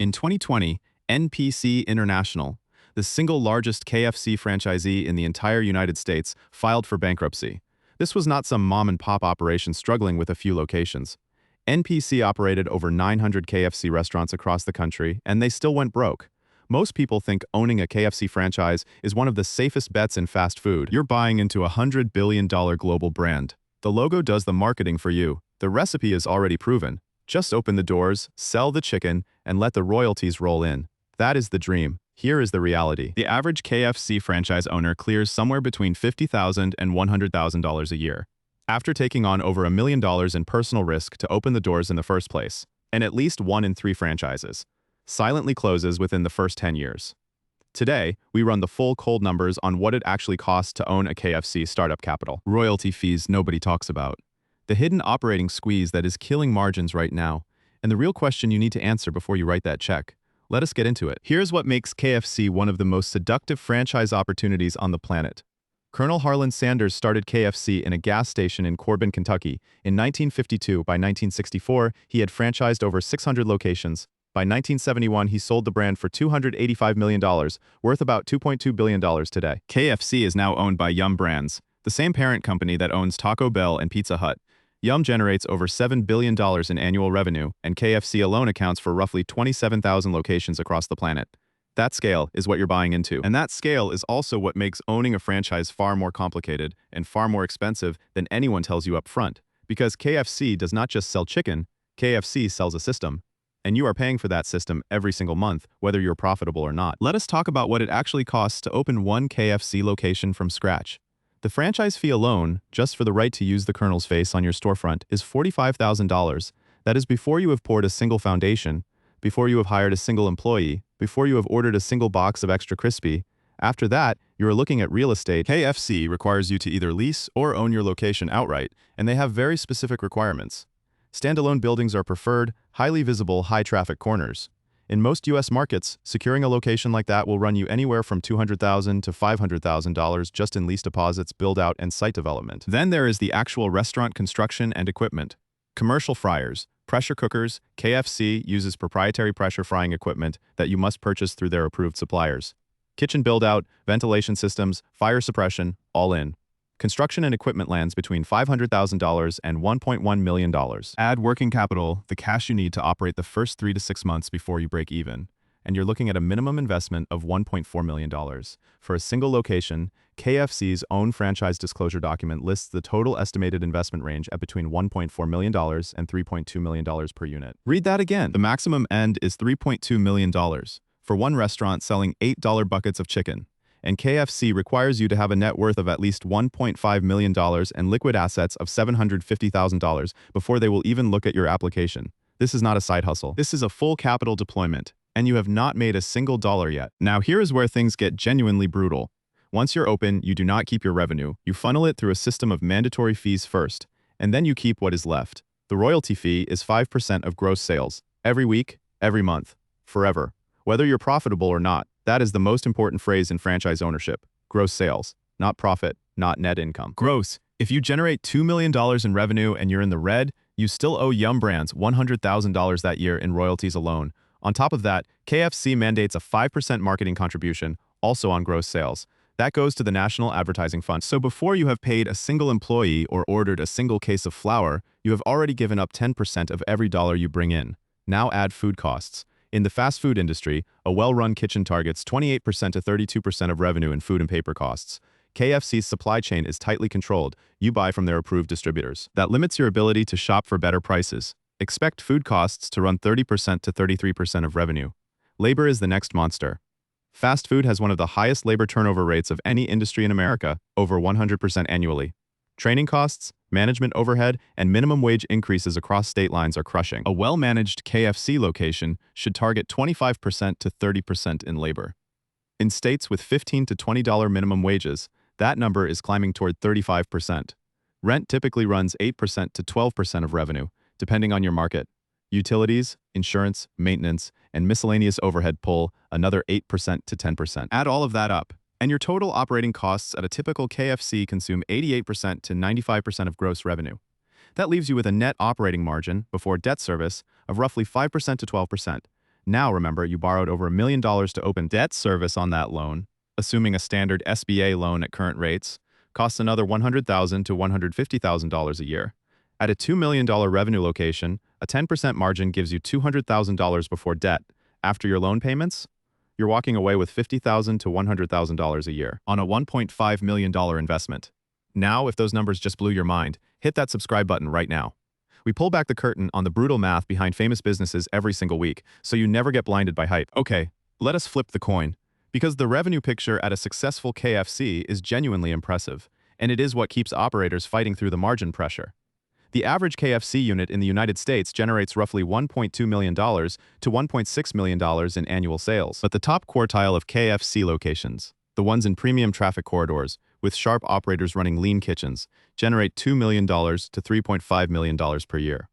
In 2020, NPC International, the single largest KFC franchisee in the entire United States, filed for bankruptcy. This was not some mom-and-pop operation struggling with a few locations. NPC operated over 900 KFC restaurants across the country, and they still went broke. Most people think owning a KFC franchise is one of the safest bets in fast food. You're buying into a $100 billion global brand. The logo does the marketing for you. The recipe is already proven. Just open the doors, sell the chicken, and let the royalties roll in. That is the dream. Here is the reality. The average KFC franchise owner clears somewhere between $50,000 and $100,000 a year, after taking on over $1 million in personal risk to open the doors in the first place, and at least 1 in 3 franchises silently closes within the first 10 years. Today, we run the full cold numbers on what it actually costs to own a KFC startup capital. Royalty fees nobody talks about. The hidden operating squeeze that is killing margins right now, and the real question you need to answer before you write that check. Let us get into it. Here's what makes KFC one of the most seductive franchise opportunities on the planet. Colonel Harlan Sanders started KFC in a gas station in Corbin, Kentucky. In 1952, by 1964, he had franchised over 600 locations. By 1971, he sold the brand for $285 million, worth about $2.2 billion today. KFC is now owned by Yum Brands, the same parent company that owns Taco Bell and Pizza Hut. Yum generates over $7 billion in annual revenue, and KFC alone accounts for roughly 27,000 locations across the planet. That scale is what you're buying into. And that scale is also what makes owning a franchise far more complicated and far more expensive than anyone tells you up front. Because KFC does not just sell chicken, KFC sells a system. And you are paying for that system every single month, whether you're profitable or not. Let us talk about what it actually costs to open one KFC location from scratch. The franchise fee alone, just for the right to use the Colonel's face on your storefront, is $45,000. That is before you have poured a single foundation, before you have hired a single employee, before you have ordered a single box of extra crispy. After that, you are looking at real estate. KFC requires you to either lease or own your location outright, and they have very specific requirements. Standalone buildings are preferred, highly visible, high-traffic corners. In most U.S. markets, securing a location like that will run you anywhere from $200,000 to $500,000 just in lease deposits, build-out, and site development. Then there is the actual restaurant construction and equipment. Commercial fryers, pressure cookers. KFC uses proprietary pressure frying equipment that you must purchase through their approved suppliers. Kitchen build-out, ventilation systems, fire suppression, all in. Construction and equipment lands between $500,000 and $1.1 million. Add working capital, the cash you need to operate the first 3 to 6 months before you break even, and you're looking at a minimum investment of $1.4 million. For a single location, KFC's own franchise disclosure document lists the total estimated investment range at between $1.4 million and $3.2 million per unit. Read that again. The maximum end is $3.2 million for one restaurant selling $8 buckets of chicken. And KFC requires you to have a net worth of at least $1.5 million and liquid assets of $750,000 before they will even look at your application. This is not a side hustle. This is a full capital deployment, and you have not made a single dollar yet. Now here is where things get genuinely brutal. Once you're open, you do not keep your revenue. You funnel it through a system of mandatory fees first, and then you keep what is left. The royalty fee is 5% of gross sales, every week, every month, forever. Whether you're profitable or not, that is the most important phrase in franchise ownership. Gross sales, not profit, not net income. Gross. If you generate $2 million in revenue and you're in the red, you still owe Yum Brands $100,000 that year in royalties alone. On top of that, KFC mandates a 5% marketing contribution, also on gross sales. That goes to the National Advertising Fund. So before you have paid a single employee or ordered a single case of flour, you have already given up 10% of every dollar you bring in. Now add food costs. In the fast food industry, a well-run kitchen targets 28% to 32% of revenue in food and paper costs. KFC's supply chain is tightly controlled. You buy from their approved distributors. That limits your ability to shop for better prices. Expect food costs to run 30% to 33% of revenue. Labor is the next monster. Fast food has one of the highest labor turnover rates of any industry in America, over 100% annually. Training costs, management overhead, and minimum wage increases across state lines are crushing. A well-managed KFC location should target 25% to 30% in labor. In states with $15 to $20 minimum wages, that number is climbing toward 35%. Rent typically runs 8% to 12% of revenue, depending on your market. Utilities, insurance, maintenance, and miscellaneous overhead pull another 8% to 10%. Add all of that up, and your total operating costs at a typical KFC consume 88% to 95% of gross revenue. That leaves you with a net operating margin before debt service of roughly 5% to 12%. Now remember, you borrowed over $1 million to open debt service on that loan, assuming a standard SBA loan at current rates, costs another $100,000 to $150,000 a year. At a $2 million revenue location, a 10% margin gives you $200,000 before debt. After your loan payments, you're walking away with $50,000 to $100,000 a year on a $1.5 million investment. Now, if those numbers just blew your mind, hit that subscribe button right now. We pull back the curtain on the brutal math behind famous businesses every single week, so you never get blinded by hype. Okay, let us flip the coin. Because the revenue picture at a successful KFC is genuinely impressive, and it is what keeps operators fighting through the margin pressure. The average KFC unit in the United States generates roughly $1.2 million to $1.6 million in annual sales. But the top quartile of KFC locations, the ones in premium traffic corridors, with sharp operators running lean kitchens, generate $2 million to $3.5 million per year.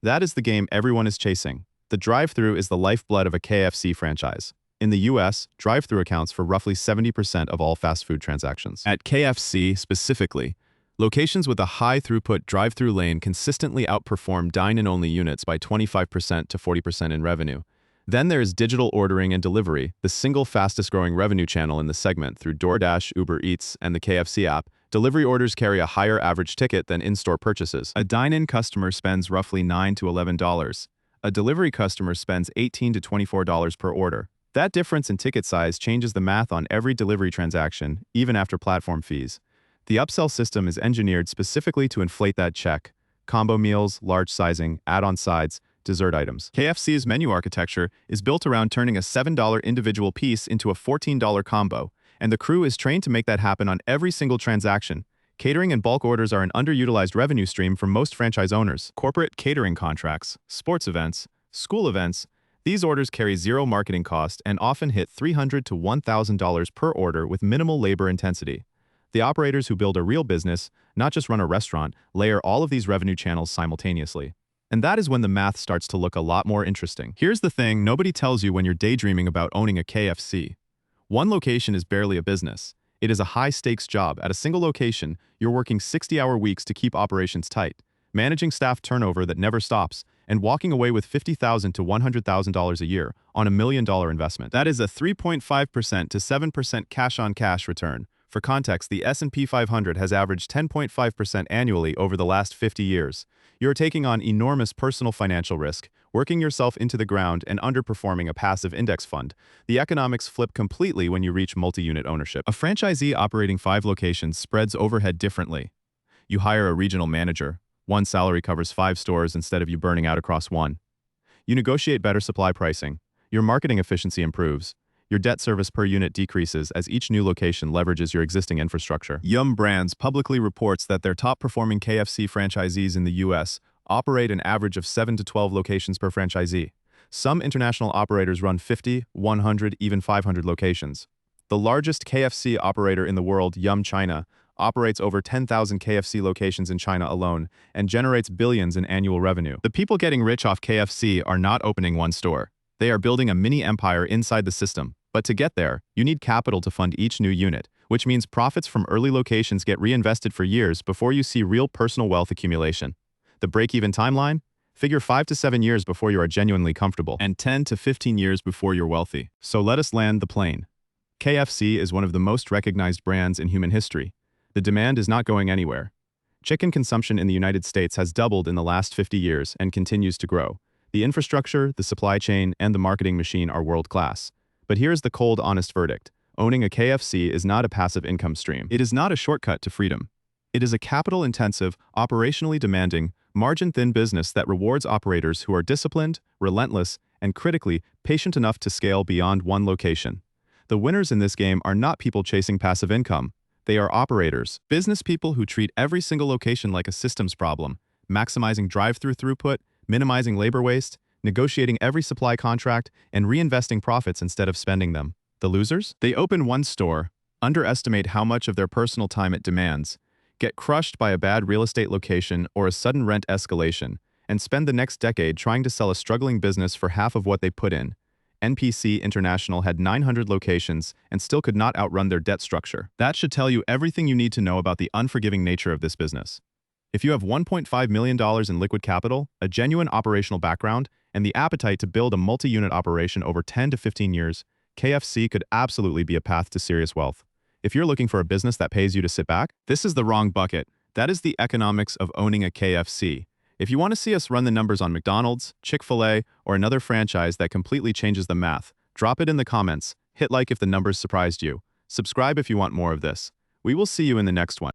That is the game everyone is chasing. The drive-thru is the lifeblood of a KFC franchise. In the US, drive-thru accounts for roughly 70% of all fast food transactions. At KFC specifically, locations with a high-throughput drive-thru lane consistently outperform dine-in-only units by 25% to 40% in revenue. Then there is digital ordering and delivery, the single fastest-growing revenue channel in the segment through DoorDash, Uber Eats, and the KFC app. Delivery orders carry a higher average ticket than in-store purchases. A dine-in customer spends roughly $9 to $11. A delivery customer spends $18 to $24 per order. That difference in ticket size changes the math on every delivery transaction, even after platform fees. The upsell system is engineered specifically to inflate that check. Combo meals, large sizing, add-on sides, dessert items. KFC's menu architecture is built around turning a $7 individual piece into a $14 combo, and the crew is trained to make that happen on every single transaction. Catering and bulk orders are an underutilized revenue stream for most franchise owners. Corporate catering contracts, sports events, school events, these orders carry zero marketing cost and often hit $300 to $1,000 per order with minimal labor intensity. The operators who build a real business, not just run a restaurant, layer all of these revenue channels simultaneously. And that is when the math starts to look a lot more interesting. Here's the thing nobody tells you when you're daydreaming about owning a KFC. One location is barely a business. It is a high-stakes job. At a single location, you're working 60-hour weeks to keep operations tight, managing staff turnover that never stops, and walking away with $50,000 to $100,000 a year on $1 million investment. That is a 3.5% to 7% cash-on-cash return. For context, the S&P 500 has averaged 10.5% annually over the last 50 years. You're taking on enormous personal financial risk, working yourself into the ground and underperforming a passive index fund. The economics flip completely when you reach multi-unit ownership. A franchisee operating 5 locations spreads overhead differently. You hire a regional manager. One salary covers 5 stores instead of you burning out across one. You negotiate better supply pricing. Your marketing efficiency improves. Your debt service per unit decreases as each new location leverages your existing infrastructure. Yum Brands publicly reports that their top-performing KFC franchisees in the US operate an average of 7 to 12 locations per franchisee. Some international operators run 50, 100, even 500 locations. The largest KFC operator in the world, Yum China, operates over 10,000 KFC locations in China alone and generates billions in annual revenue. The people getting rich off KFC are not opening one store. They are building a mini empire inside the system. But to get there, you need capital to fund each new unit, which means profits from early locations get reinvested for years before you see real personal wealth accumulation. The break-even timeline? Figure 5 to 7 years before you are genuinely comfortable, and 10 to 15 years before you're wealthy. So let us land the plane. KFC is one of the most recognized brands in human history. The demand is not going anywhere. Chicken consumption in the United States has doubled in the last 50 years and continues to grow. The infrastructure, the supply chain, and the marketing machine are world-class. But here's the cold, honest verdict. Owning a KFC is not a passive income stream. It is not a shortcut to freedom. It is a capital-intensive, operationally demanding, margin-thin business that rewards operators who are disciplined, relentless, and critically, patient enough to scale beyond one location. The winners in this game are not people chasing passive income. They are operators, business people who treat every single location like a systems problem, maximizing drive-thru throughput, minimizing labor waste, negotiating every supply contract, and reinvesting profits instead of spending them. The losers? They open one store, underestimate how much of their personal time it demands, get crushed by a bad real estate location or a sudden rent escalation, and spend the next decade trying to sell a struggling business for half of what they put in. NPC International had 900 locations and still could not outrun their debt structure. That should tell you everything you need to know about the unforgiving nature of this business. If you have $1.5 million in liquid capital, a genuine operational background, and the appetite to build a multi-unit operation over 10 to 15 years, KFC could absolutely be a path to serious wealth. If you're looking for a business that pays you to sit back, this is the wrong bucket. That is the economics of owning a KFC. If you want to see us run the numbers on McDonald's, Chick-fil-A, or another franchise that completely changes the math, drop it in the comments, hit like if the numbers surprised you. Subscribe if you want more of this. We will see you in the next one.